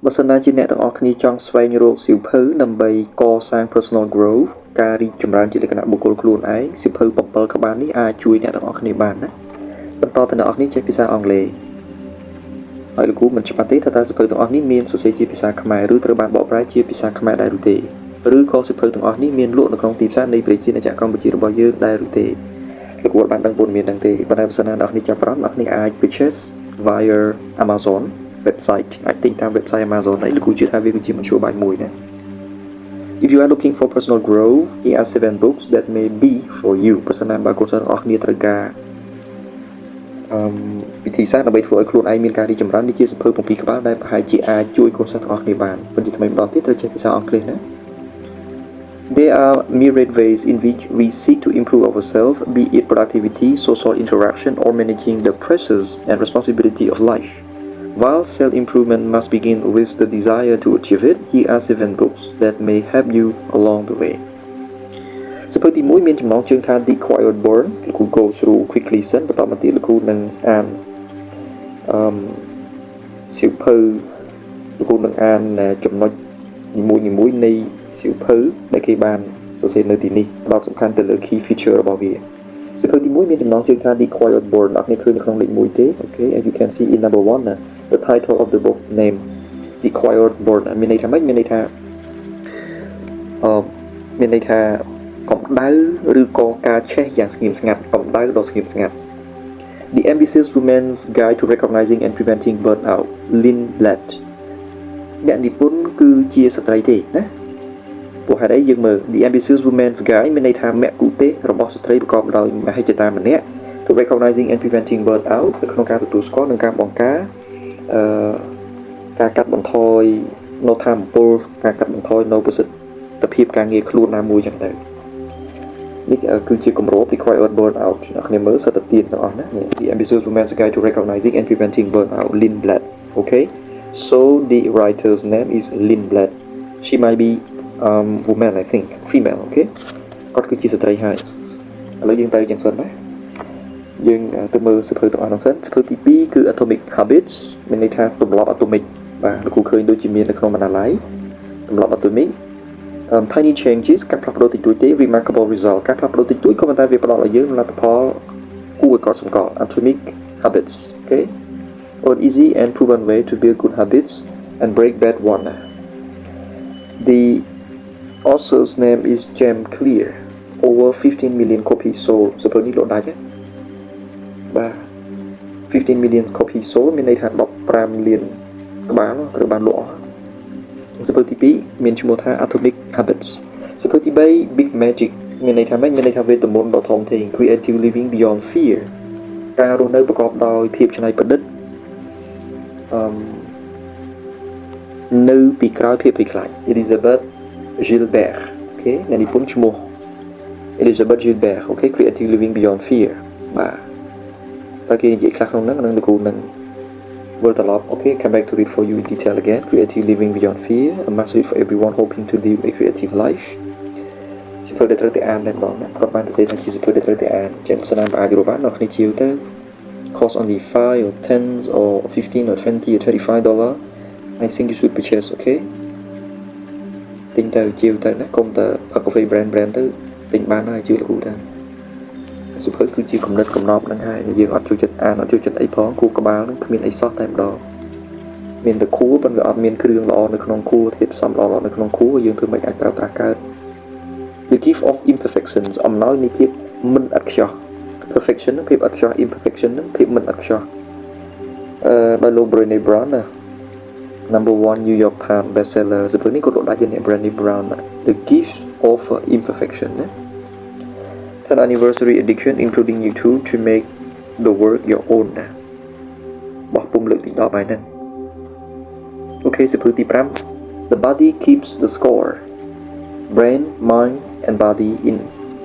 បើសិនណាជាអ្នកទាំងអស់គ្នាចង់ស្វែងរកសៀវភៅដើម្បីកសាង personal growth ការរីកចម្រើនជាលក្ខណៈបុគ្គលខ្លួនឯងសៀវភៅ7ក្បាលនេះអាចជួយអ្នកទាំងអស់គ្នាបានណាបន្តទៅអ្នកទាំងអស់គ្នាចេះភាសាអង់គ្លេសហើយលោកគ្រូមិនច្បាស់ទេថាតើសៀវភៅទាំងអស់នេះមានសរសេរជាភាសាខ្មែរឬត្រូវបានបកប្រែជាភាសាខ្មែរដែរឬទេឬក៏សៀវភៅទាំងអស់នេះមានលក់នៅក្នុងទីផ្សារនៃប្រជាជាតិកម្ពុជារបស់យើងដែរឬទេលោកគ្រូបានដឹងព័ត៌មានហ្នឹងទេប៉ុន្តែបើសិនណាអ្នកគ្នាចាប់ផ្ដើមអ្នកគ្នាអាច purchase via Amazon website I think តាម website Amazon នេះលោកគ្រូជឿថាវាគឺជាមធ្យោបាយមួយណា If you are looking for personal growth here are 7 books that may be for you បើសិនណាបើកូនសិស្សទាំងអស់គ្នាត្រូវការវិធីសាស្ត្រដើម្បីធ្វើឲ្យខ្លួនឯងមានការរីកចម្រើននេះជាសៀវភៅ7ក្បាលដែលប្រហែលជាអាចជួយកូនសិស្សទាំងអស់គ្នាបានប៉ុន្តែថ្មីម្ដងទៀតត្រូវចេះភាសាអង់គ្លេសណា There are myriad ways in which we seek to improve ourselves, be it productivity, social interaction, or managing the pressures and responsibility of life. While self-improvement must begin with the desire to achieve it, here are 7 books that may help you along the way. សៀវភៅទី1មានចំណងជើងថា The Quiet Born លោកគ្រូ go through quickly សិនបន្តមកទៀតលោកគ្រូនឹងអានសៀវភៅលោកគ្រូនឹងអានចំណុចនីមួយៗនៃសៀវភៅដែលគេបានសរសេរនៅទីនេះផ្ដោតសំខាន់ទៅលើ key feature របស់វាសៀវភៅទី1មានចំណងជើងថា The Quiet Born អ្នកនេះឃើញនៅក្នុងលេខ1ទេ Okay as you can see in number 1 the title of the book name The Quiet Born មានន័យថាម៉េចមានន័យថាកម្ដៅឬក៏ការឆេះយ៉ាងស្ងៀមស្ងាត់កម្ដៅដ៏ស្ងៀមស្ងាត់ The Ambitious Woman's Guide to Recognizing and Preventing Burnout Lynn Blatt អ្នកនិពន្ធគឺជាស្ត្រីទេណាព្រោះហេតុអីយើងមើល The Ambitious Woman's Guide មានន័យថាមគ្គុទ្ទេសក៍របស់ស្ត្រីប្រកបដោយមហិច្ឆតាម្នាក់ to recognizing and preventing burnout ក្នុងការទទួលស្គាល់និងការបង្ការការកាត់បន្ថយនៅធម៌ពលការកាត់បន្ថយនៅប្រសិទ្ធភាពការងារខ្លួនណាមួយចឹងទៅនេះគឺជាគម្រប Quiet Burnout អ្នកគ្នាមើលសិតទៅទៀតទាំងអស់ណា The Ambitious Woman's Guide to Recognizing and Preventing Burnout Lynn Blatt okay so the writer's name is Lynn Blatt she might be woman I think female okay គាត់គឺជាស្ត្រីហើយឥឡូវយើងទៅយ៉ាងសិនណាយើងទៅមើលសៀវភៅទាំងអស់ហ្នឹងសិនសៀវភៅទី2គឺ Atomic Habits មានន័យថាទម្លាប់ Atomic បាទលោកគ្រូឃើញដូចជាមាននៅក្នុងបណ្ណាល័យទម្លាប់ Atomic tiny changes ការផ្លាស់ប្ដូរតិចតួចទេ remarkable result ការផ្លាស់ប្ដូរតិចតួចក៏ប៉ុន្តែវាផ្ដល់ឲ្យយើងលទ្ធផលគួរឲ្យកត់សម្គាល់ Atomic Habits okay an easy and proven way to build good habits and break bad one the author's name is James Clear over 15 million copies sold សៀវភៅនេះលក់ដាច់បាទ15 million copies sold មានន័យថា15លានក្បាលត្រូវបានលក់អស់សៀវភៅទី2មានឈ្មោះថា Atomic Habits សៀវភៅទី3 Big Magic មានន័យថាម៉េចមានន័យថាវេទមន្តដ៏ធំធេង Creative Living Beyond Fear ការរស់នៅប្រកបដោយភាពច្នៃប្រឌិតនៅពីក្រោយភាពភ័យខ្លាច Elizabeth Gilbert okay អ្នកនិពន្ធឈ្មោះ Elizabeth Gilbert okay Creative Living Beyond Fear បាទតែគេនិយាយខ្លះក្នុងហ្នឹងលោកគ្រូនឹងវិលត្រឡប់ okay come back to read for you in detail again Creative Living Beyond Fear a must read for everyone hoping to live a creative life សៀវភៅដែលត្រូវតែអានតែម្ដងណាគាត់បានសរសេរថាជាសៀវភៅដែលត្រូវតែអានចេះភាសាណាអាចរកបានដល់គ្នាជាវទៅ cost only 5 or 10 or 15 or 20 or $25 I think you should purchase okay ទិញទៅជាវទៅណាកុំតែផឹកកាហ្វេ brand ទៅទិញបានហើយជឿលោកគ្រូថាសៀវភៅគឺជាគំនិតកំណប់ហ្នឹងហើយយើងអត់ចូលចិត្តអានអត់ចូលចិត្តអីផងគូក្បាលហ្នឹងគ្មានអីសោះតែម្ដងមានតែគួរប៉ុន្តែអត់មានគ្រឿងល្អនៅក្នុងគួរធាតុផ្សំល្អៗនៅក្នុងគួរយើងធ្វើមិនអាចប្រើប្រាស់កើត The gift of imperfections អំណោយនៃភាពមិនឥតខ្ចោះ perfection ភាពឥតខ្ចោះ imperfection ភាពមិនឥតខ្ចោះដោយលោក Brené Brown ណា number 1 New York Times bestseller សៀវភៅនេះក៏លក់ដាច់ជាអ្នក Brené Brown The gift of imperfection ណា10 anniversary edition including YouTube to make the work your own ណាបោះពុំលើកទី10ហើយហ្នឹងអូខេសៀវភៅទី5 The body keeps the score brain mind and body in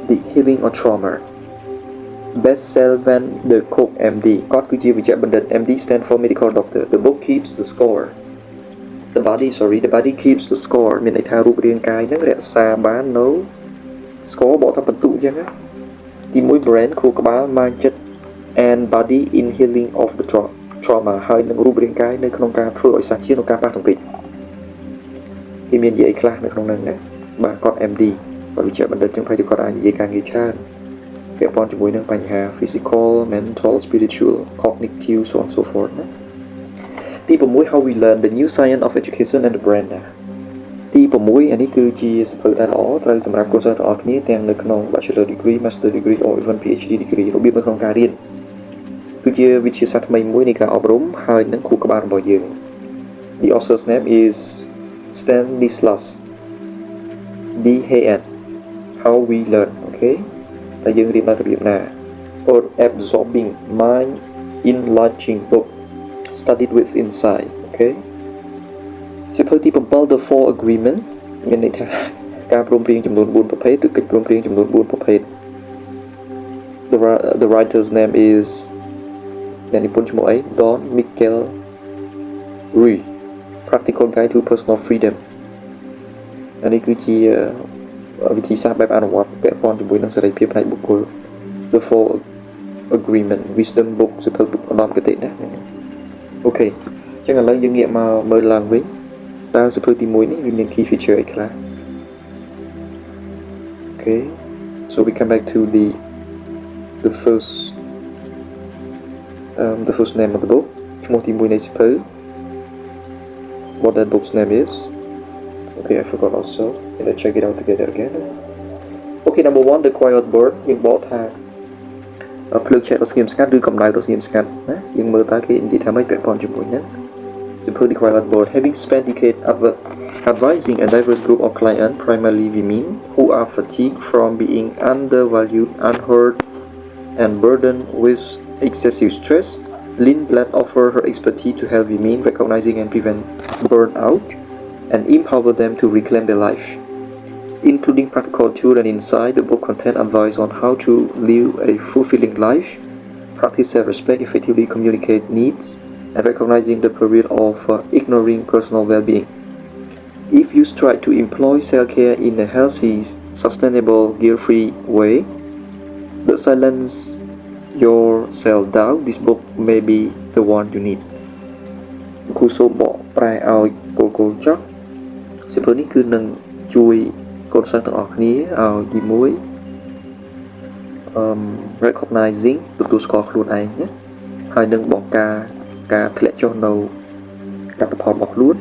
the healing of trauma best sell when the cook MD គាត់គឺជាវិជ្ជបណ្ឌិត MD stand for medical doctor the book keeps the score the body keeps the score មានន័យថារូបរាងកាយហ្នឹងរក្សាបាននៅ score បកថាបន្ទុកអញ្ចឹងណាទី1 brain ខួរក្បាល mind ចិត្ត and body in healing of the trauma ហើយនឹងរូបរាងកាយនៅក្នុងការធ្វើឲ្យសាជានៅការប៉ះទង្គិច គេមាននិយាយខ្លះនៅក្នុងហ្នឹងណាបាទគាត់ MD គាត់វិជ្ជាបណ្ឌិតចឹងប្រហែលជាគាត់អាចនិយាយការងារច្រើនពាក់ព័ន្ធជាមួយនឹងបញ្ហា physical mental spiritual cognitive so on so forth ណាទី6 how we learn the new science of education and the brain ណាទី6អានេះគឺជាសៀវភៅដែលល្អត្រូវសម្រាប់កូនសិស្សទាំងអស់គ្នាទាំងនៅក្នុង bachelor degree master degree or even PhD degree របៀបនៅក្នុងការរៀនគឺជាវិទ្យាសាស្ត្រថ្មីមួយនៃការអប់រំហើយនឹងខួរក្បាលរបស់យើង The author's name is Stanislas Dehaene how we learn okay តែយើងរៀនដោយរបៀបណា or absorbing mind enlarging book studied with insight okay សៀវភៅទី7 The Four Agreement មានន័យថាការព្រមព្រៀងចំនួន4ប្រភេទឬកិច្ចព្រមព្រៀងចំនួន4ប្រភេទ The writer's name is អ្នកនិពន្ធឈ្មោះអី Don Miguel Ruiz Practical Guide to Personal Freedom អានេះគឺជាវិធីសាស្ត្របែបអនុវត្តពាក់ព័ន្ធជាមួយនឹងសេរីភាពផ្នែកបុគ្គល The Four Agreement Wisdom Book សៀវភៅឧត្តមគតិណាអូខេអញ្ចឹងឥឡូវយើងងាកមកមើលឡើងវិញតើសៀវភៅទី1នេះវាមាន key feature អីខ្លះ Okay so we come back to the first name of the book ឈ្មោះទី1នៃសៀវភៅ what that book's name is okay I forgot also let's check it out together again okay number 1 the quiet bird យើងបកថាភ្លើងឆេះដ៏ស្ងៀមស្ងាត់ឬកម្ដៅដ៏ស្ងៀមស្ងាត់ណាយើងមើលតើគេនិយាយថាម៉េចពាក់ព័ន្ធជាមួយហ្នឹងសៀវភៅ The Quiet Bird having spent decades advising a diverse group of clients primarily women who are fatigued from being undervalued unheard and burdened with excessive stress Lynn Blatt offered her expertise to help women recognizing and prevent burnout and empower them to reclaim their life. Including practical tools and insight, the book contains advice on how to live a fulfilling life, practice self-respect, effectively communicate needs, and recognizing the peril of ignoring personal well-being. If you strive to employ self-care in a healthy, sustainable, guilt-free way, but silence your self-doubt, this book may be the one you need. គូសូបកប្រែឲ្យគោលចុះសៀវភៅនេះគឺនឹងជួយកូនសិស្សទាំងអស់គ្នាឲ្យទី1 recognizing ទទួលស្គាល់ខ្លួនឯងណាហើយនឹងបង្ការធ្លាក់ចុះនៅលទ្ធផលរបស់ខ្លួន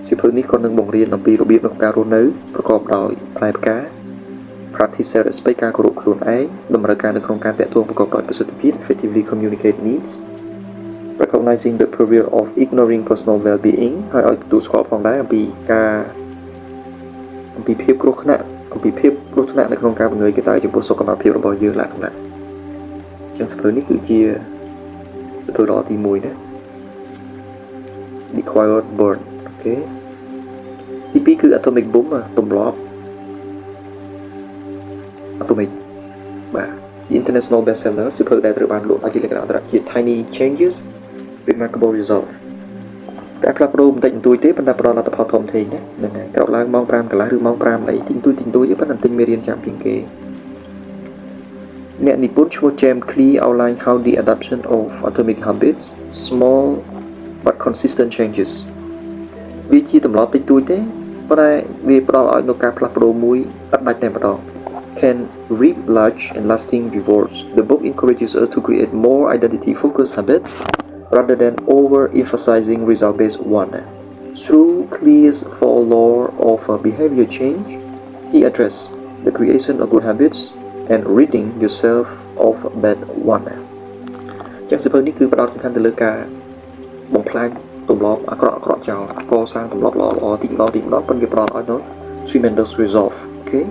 សៀវភៅនេះក៏នឹងបង្រៀនអំពីរបៀបក្នុងការរស់នៅប្រកបដោយប្រែផ្កា practice self-respect ការគោរពខ្លួនឯងតម្រូវការនៅក្នុងការតាក់ទងប្រកបដោយប្រសិទ្ធភាព effectively communicate needs recognizing the peril of ignoring personal well-being ហើយឲ្យទទួលស្គាល់ផងដែរអំពីភាពគ្រោះថ្នាក់នៅក្នុងការបង្ហាញកត្តាចំពោះសុខភាពរបស់យើងឡើងណាអញ្ចឹងសៀវភៅនេះគឺជាសៀវភៅល្អទី1ណា The Quiet Bird អូខេទី2គឺ Atomic Bomb ទម្លាប់ Atomic បាទ The International Bestseller សៀវភៅដែលត្រូវបានលក់ជាលក្ខណៈអន្តរជាតិ Tiny Changes Remarkable Results តែផ្លាស់ប្ដូរបន្តិចបន្តួចទេប៉ុន្តែផ្ដល់លទ្ធផលធំធេងណាហ្នឹងហើយក្រោកឡើងម៉ោង 5 កន្លះឬម៉ោង 5 អីទីងទួយទេប៉ុន្តែទិញមេរៀនចាំពីគេអ្នកនិពន្ធឈ្មោះ James Clear outline how the adoption of atomic habits small but consistent changes វាជាទម្លាប់តិចតួចទេប៉ុន្តែវាផ្ដល់ឲ្យនូវការផ្លាស់ប្ដូរមួយឥតដាច់តែម្ដង can reap large and lasting rewards. The book encourages us to create more identity-focused habits rather than over-emphasizing result-based one. Through Clear's four laws of behavior change, he addresses the creation of good habits and ridding yourself of bad one. ចឹងសៀវភៅនេះគឺផ្ដោតសំខាន់ទៅលើការបំផ្លាញទម្លាប់អាក្រក់ចោលកសាងទម្លាប់ល្អៗទីម្ដងប៉ុន្តែវាផ្ដល់ឲ្យនូវ tremendous result. Okay?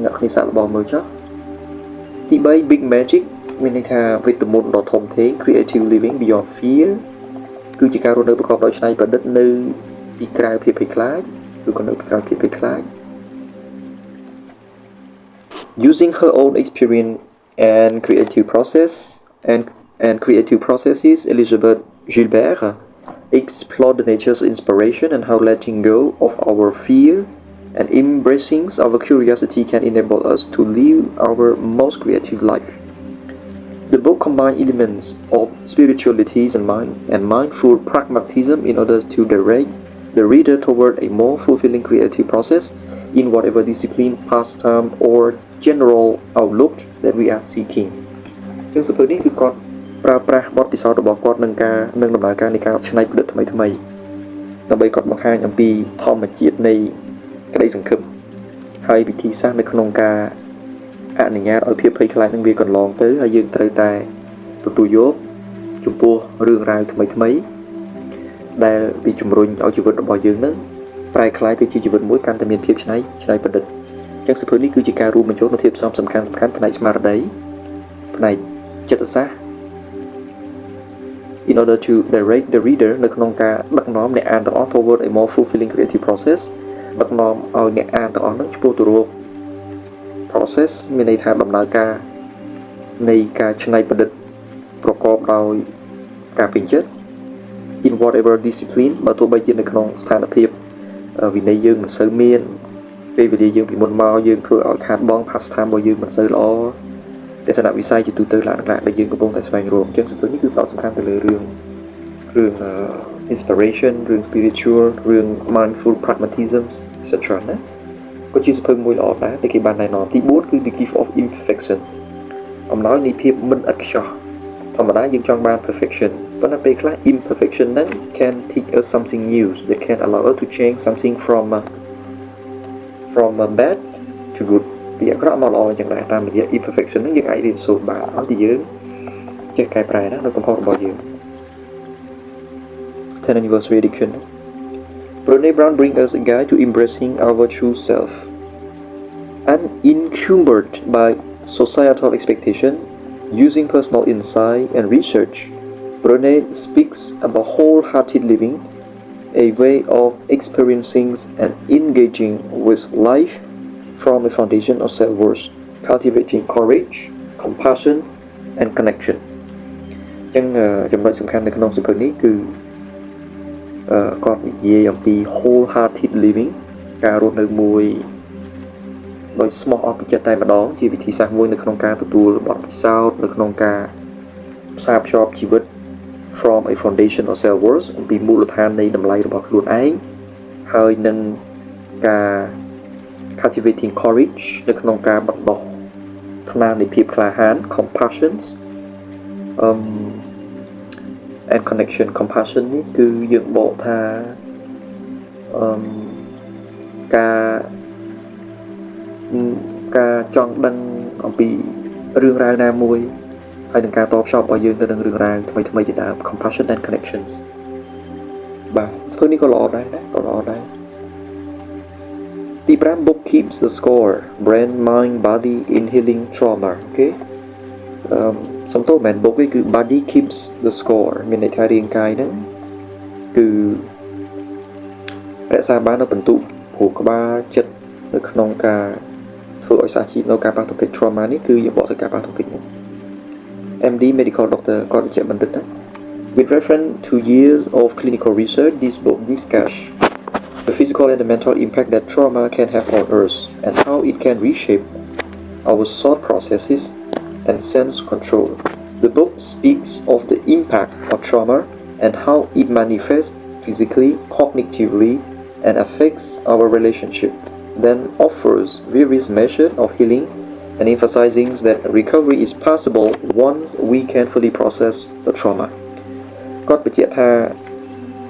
អ្នកគ្នាសាកល្បងមើលចុះទី3 Big Magic មានន័យថាវិតមុនដ៏ធំធេង Creative Living Beyond Fear គឺជាការរស់នៅប្រកបដោយច្នៃប្រឌិតនៅពីក្រៅភាពភ័យខ្លាចឬក៏នៅពីក្រៅភាពភ័យខ្លាច Using her own experience and creative processes Elizabeth Gilbert explored the nature's inspiration and how letting go of our fear and embracing our curiosity can enable us to live our most creative life. The book combines elements of spirituality and mindful pragmatism in order to direct the reader toward a more fulfilling creative process in whatever discipline, pastime, or general outlook that we are seeking. ជាងសៀវភៅនេះគឺគាត់ប្រើប្រាស់បទពិសោធន៍របស់គាត់នឹងដំណើរការនៃការច្នៃប្រឌិតថ្មីៗដើម្បីគាត់បង្ហាញអំពីធម្មជាតិនៃក្តីសង្ឃឹមហើយវិធីសាស្ត្រនៅក្នុងការអនុញ្ញាតឲ្យភាពភ័យខ្លាចនឹងវាកន្លងទៅហើយយើងត្រូវតែទទួលយកចំពោះរឿងរ៉ាវថ្មីៗដែលវាជំរុញឲ្យជីវិតរបស់យើងនឹងប្រែក្លាយទៅជាជីវិតមួយកាន់តែមានភាពច្នៃប្រឌិតអញ្ចឹងសៀវភៅនេះគឺជាការរួមបញ្ចូលនូវធាតុផ្សំសំខាន់ផ្នែកស្មារតីផ្នែកចិត្តសាស្ត្រ in order to direct the reader នៅក្នុងការដឹកនាំអ្នកអានទាំងអស់ toward a more fulfilling creative process ដឹកនាំឲ្យអ្នកអានទាំងអស់នឹងឆ្ពោះទៅរក process មានន័យថាដំណើរការនៃការច្នៃប្រឌិតប្រកបដោយការពេញចិត្ត in whatever discipline បើទោះបីជានៅក្នុងស្ថានភាពវិន័យយើងមិនសូវមានពេលវេលាយើងពីមុនមកយើងធ្វើឲ្យខាតបង់ pastime របស់យើងមិនសូវល្អទស្សនវិស័យជាទូទៅឡើងដែលយើងកំពុងតែស្វែងរកអញ្ចឹងសៀវភៅនេះគឺផ្ដោតសំខាន់ទៅលើរឿង inspiration រឿង spiritual រឿង mindful pragmatism etc ណាក៏ជាសៀវភៅមួយល្អដែរដែលគេបានណែនាំទី4គឺ the gift of imperfection អំណោយនៃភាពមិនឥតខ្ចោះធម្មតាយើងចង់បាន perfection ប៉ុន្តែពេលខ្លះ imperfection ហ្នឹង can teach us something new that can allow us to change something from bad to good ពីអាក្រក់មកល្អយ៉ាងដែរតាមរយៈ imperfection ហ្នឹងយើងអាចរៀនសូត្របានឲ្យតែយើងចេះកែប្រែណានៅកំហុសរបស់យើង 10th anniversary edition Brené Brown brings us a guide to embracing our true self unencumbered by societal expectation using personal insight and research Brené speaks about wholehearted living a way of experiencing and engaging with life from a foundation of self-worth, cultivating courage, compassion, and connection. អញ្ចឹងចំណុចសំខាន់នៅក្នុងសៀវភៅនេះគឺគាត់និយាយអំពី wholehearted living ការរស់នៅមួយដោយស្មោះអស់ពីចិត្តតែម្ដងជាវិធីសាស្ត្រមួយនៅក្នុងការទទួលបទពិសោធន៍នៅក្នុងការផ្សារភ្ជាប់ជីវិត from a foundation of self-worth អំពីមូលដ្ឋាននៃតម្លៃរបស់ខ្លួនឯងហើយនឹងការ cultivating courage នៅក្នុងការបណ្ដុះថ្នាលនៃភាពក្លាហាន compassion and connection compassion នេះគឺយើងបកថាការចង់ដឹងអំពីរឿងរ៉ាវណាមួយហើយនឹងការតបភ្ជាប់របស់យើងទៅនឹងរឿងរ៉ាវថ្មីៗជាដើម compassion and connections បាទស្គាល់នេះក៏ល្អដែរណាក៏ល្អដែរទី5 book keeps the score brain mind body in healing trauma អូខេសំទោសមែន book នេះគឺ body keeps the score មានន័យថារាងកាយហ្នឹងគឺរក្សាបាននៅបន្ទុកព្រោះក្បាលចិត្តនៅក្នុងការធ្វើឲ្យសាជីនៅការប៉ះទង្គិច trauma នេះគឺយើងបកទៅការប៉ះទង្គិចហ្នឹង MD medical doctor គាត់ជាបណ្ឌិតណា With reference to years of clinical research this book discuss the physical and the mental impact that trauma can have on us and how it can reshape our thought processes and sense control. The book speaks of the impact of trauma and how it manifests physically, cognitively, and affects our relationship. Then offers various measures of healing and emphasizing that recovery is possible once we can fully process the trauma. គាត់បញ្ជាក់ថា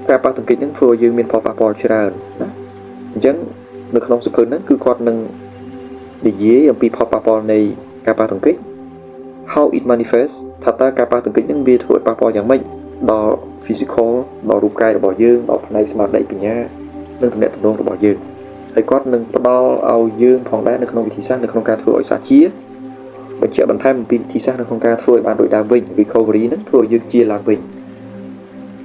ការប៉ះទង្គិចនឹងធ្វើឲ្យយើងមានផលប៉ះពាល់ច្រើនណាអញ្ចឹងនៅក្នុងសៀវភៅហ្នឹងគឺគាត់នឹងនិយាយអំពីផលប៉ះពាល់នៃការប៉ះទង្គិច how it manifests ថាតើការប៉ះទង្គិចហ្នឹងវាធ្វើឲ្យប៉ះពាល់យ៉ាងម៉េចដល់ physical ដល់រូបកាយរបស់យើងដល់ផ្នែកស្មារតីបញ្ញានិងទំនាក់ទំនងរបស់យើងហើយគាត់នឹងផ្ដល់ឲ្យយើងផងដែរនៅក្នុងវិធីសាស្ត្រនៅក្នុងការធ្វើឲ្យសាជាបញ្ជាក់បន្ថែមអំពីវិធីសាស្ត្រនៅក្នុងការធ្វើឲ្យបានដូចដើមវិញ recovery ហ្នឹងធ្វើឲ្យយើងជាឡើងវិញ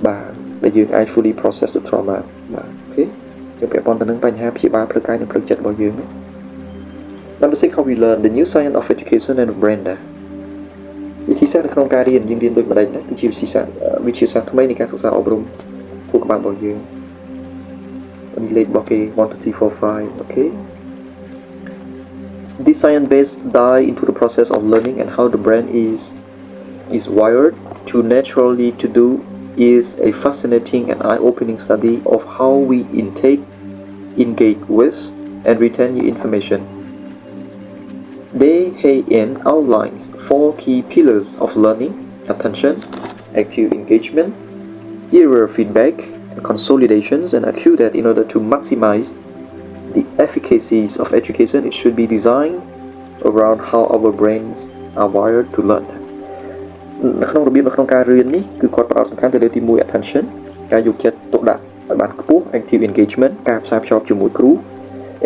បាទដែលយើងអាច fully process the trauma បាទអូខេជាពាក់ព័ន្ធទៅនឹងបញ្ហាព្យាបាលផ្លូវកាយនិងផ្លូវចិត្តរបស់យើងណា Number 6 how we learn the new science of education and brain ដែរវិធីសាស្ត្រនៅក្នុងការរៀនយើងរៀនដូចម្ដេចណាគឺជាវិធីសាស្ត្រថ្មីនៃការសិក្សាអប់រំខួរក្បាលរបស់យើងនេះលេខរបស់គេ1 2 3 4 5 okay This science-based dive into the process of learning and how the brain is wired to naturally to do is a fascinating and eye-opening study of how we engage with and retain new information. PHN outlines 4 key pillars of learning: attention, active engagement, error feedback, and consolidations, and argue that in order to maximize the efficacies of education, it should be designed around how our brains are wired to learn. ក្នុងរបៀបនៅក្នុងការរៀននេះគឺគាត់ផ្ដោតសំខាន់ទៅលើទី1 attention ការយកចិត្តទុកដាក់ឲ្យបានខ្ពស់ active engagement ការផ្សារភ្ជាប់ជាមួយគ្រូ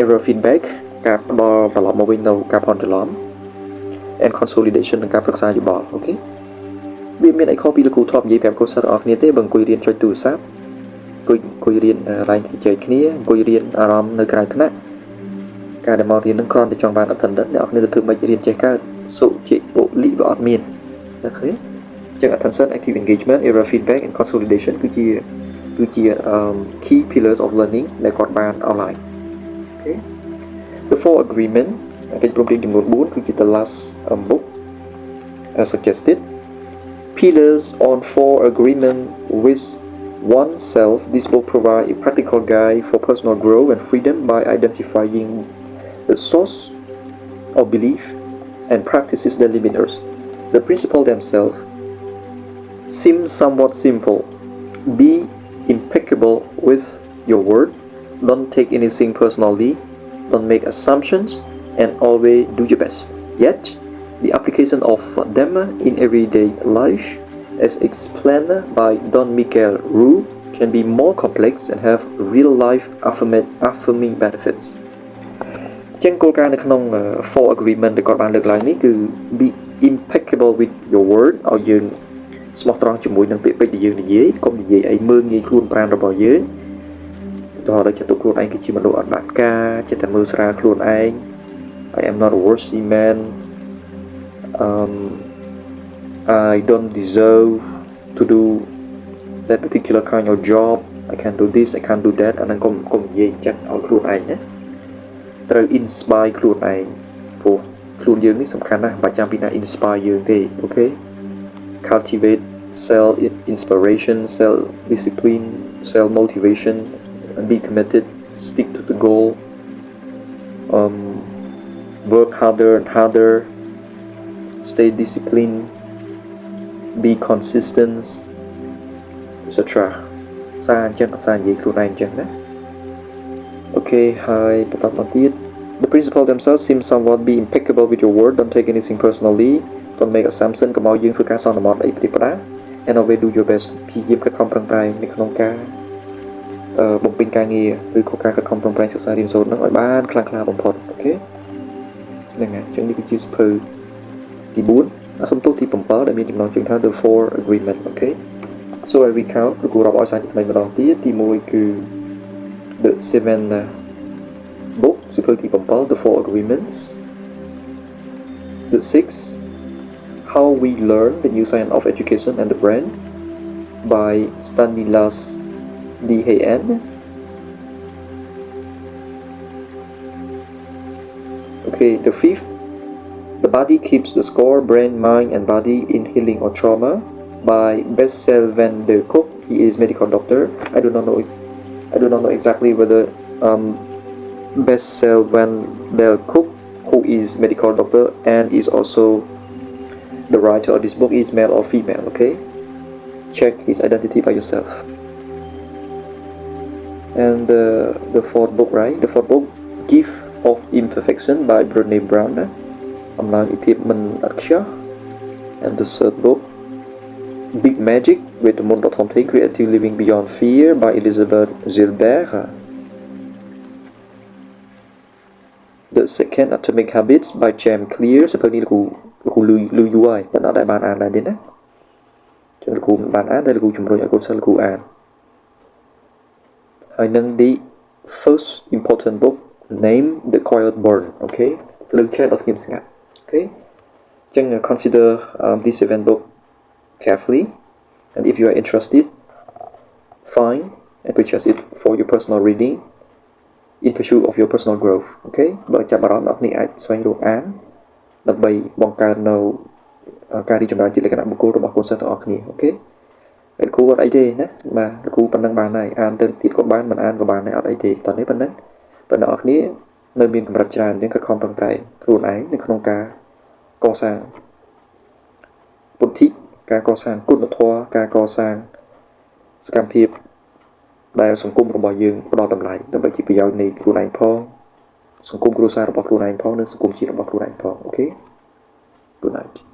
error feedback ការផ្ដល់ត្រឡប់មកវិញនៅការផន់ច្រឡំ and consolidation និងការប្រឹក្សាយោបល់អូខេវាមានអីខុសពីលោកគ្រូធ្លាប់និយាយប្រាប់កូនសិស្សទាំងអស់គ្នាទេបើអង្គុយរៀនចុចទូរស័ព្ទអង្គុយរៀនរែងជជែកគ្នាអង្គុយរៀនអារម្មណ៍នៅក្រៅថ្នាក់ការដែលមករៀននឹងគ្រាន់តែចង់បាន attendance អ្នកនរគ្នាទៅធ្វើមិនរៀនចេះកើតសុជាបុលិវាអត់មានណាឃើញចឹង attention active engagement error feedback and consolidation គឺជា key pillars of learning ដែលគាត់បាន outline okay the 4 agreement កិច្ចព្រមព្រៀងចំនួន4គឺជា the last book suggested pillars on 4 agreement with oneself. This book provides a practical guide for personal growth and freedom by identifying the source of belief and practices that limit us. The principles themselves seem somewhat simple. Be impeccable with your word. Don't take anything personally. Don't make assumptions and always do your best. Yet, the application of them in everyday life, as explained by Don Miguel Rue, can be more complex and have real-life affirming benefits. ចឹងគោលការណ៍នៅក្នុង 4 agreement ដែលគាត់បានលើកឡើងនេះគឺ be impeccable with your word ឲ្យយើងស្មោះត្រង់ជាមួយនឹងពាក្យពេចន៍ដែលយើងនិយាយកុំនិយាយអីមើលងាយខ្លួនប្រាណរបស់យើងដល់តែចាត់ទុកខ្លួនឯងគឺជាមនុស្សអត់បានការចិត្តតែមើលស្រាលខ្លួនឯង I am not a worthy man I don't deserve to do that particular kind of job I can't do this I can't do that អាហ្នឹងកុំនិយាយចិត្តឲ្យខ្លួនឯងណាត្រូវ inspire ខ្លួនឯងព្រោះខ្លួនយើងនេះសំខាន់ណាស់បើចាំពីណា inspire យើងទេអូខេ cultivate self inspiration self discipline self motivation and be committed stick to the goal work harder and harder stay disciplined be consistent etc សារអញ្ចឹងសារនិយាយខ្លួនឯងអញ្ចឹងណាអូខេហើយបន្តមកទៀត The principles themselves seem somewhat be impeccable with your word don't take anything personally don't make assumption កុំឲ្យយើងធ្វើការសន្មតអីផ្ទះផ្ដា and always do your best ព្យាយាមខិតខំប្រឹងប្រែងនៅក្នុងការបំពេញការងារឬក៏ការខិតខំប្រឹងប្រែងសិក្សារៀនសូត្រនឹងឲ្យបានខ្លាំងក្លាបំផុតអូខេហ្នឹងហើយអញ្ចឹងនេះគឺជាសភៅទី4សំទោសទី7ដែលមានចំណងជើងថា the 4 agreement អូខេ so I recount គូរាប់ឲ្យសារជាថ្មីម្ដងទៀតទី1គឺ the 7 book សភៅទី7 the 4 agreements the 6 how we learn the new science of education and the brain by Stanislas Dehaene okay the 5th The Body Keeps the Score, Brain, Mind and Body in Healing or Trauma by Bessel van der Kolk. He is medical doctor. I do not know exactly whether Bessel van der Kolk, who is medical doctor and is also the writer of this book, is male or female, okay? Check his identity by yourself. And the 4th book, right? The 4th book, Gift of Imperfection by Brené Brown. អំណោយពីភាពមិនឥតខ្ចោះ and the 3rd book Big Magic វេទមន្តដ៏ធំធេង Creative Living Beyond Fear by Elizabeth Gilbert The 2nd Atomic Habits by James Clear សៀវភៅនេះលោកគ្រូលឺយូរហើយតែអត់ដែលបានអានដែរទេណាចឹងលោកគ្រូមិនបានអានតែលោកគ្រូជំរុញឲ្យកូនសិស្សលោកគ្រូអានហើយនឹង the first important book Name the Quiet Burn អូខេលើកឆែកដល់ស្ងៀមស្ងាត់ Okay, consider this event book carefully, and if you are interested, find and purchase it for your personal reading in pursuit of your personal growth. Okay, បើចាប់អារម្មណ៍អ្នកនេះអាចស្វែងរកអានដើម្បីបង្កើននៅការរីកចម្រើនជាលក្ខណៈបុគ្គលរបស់កូនសិស្សទាំងអស់គ្នា Okay, គ្រូអត់អីទេណាបាទគ្រូប៉ុណ្ណឹងបានហើយអានទៅទៀតក៏បានមិនអានក៏បានដែរអត់អីទេតោះនេះប៉ុណ្ណឹងបងប្អូនគ្នានៅមានកម្រិតច្រើនអញ្ចឹងក៏ខំប្រឹងប្រែងខ្លួនឯងនៅក្នុងការកសាងពុទ្ធិការកសាងគុណធម៌ការកសាងសកម្មភាពដែលសង្គមរបស់យើងផ្ដល់តម្លៃដើម្បីជាប្រយោជន៍នៃខ្លួនឯងផងសង្គមគ្រួសាររបស់ខ្លួនឯងផងនិងសង្គមជាតិរបស់ខ្លួនឯងផងអូខេ Good night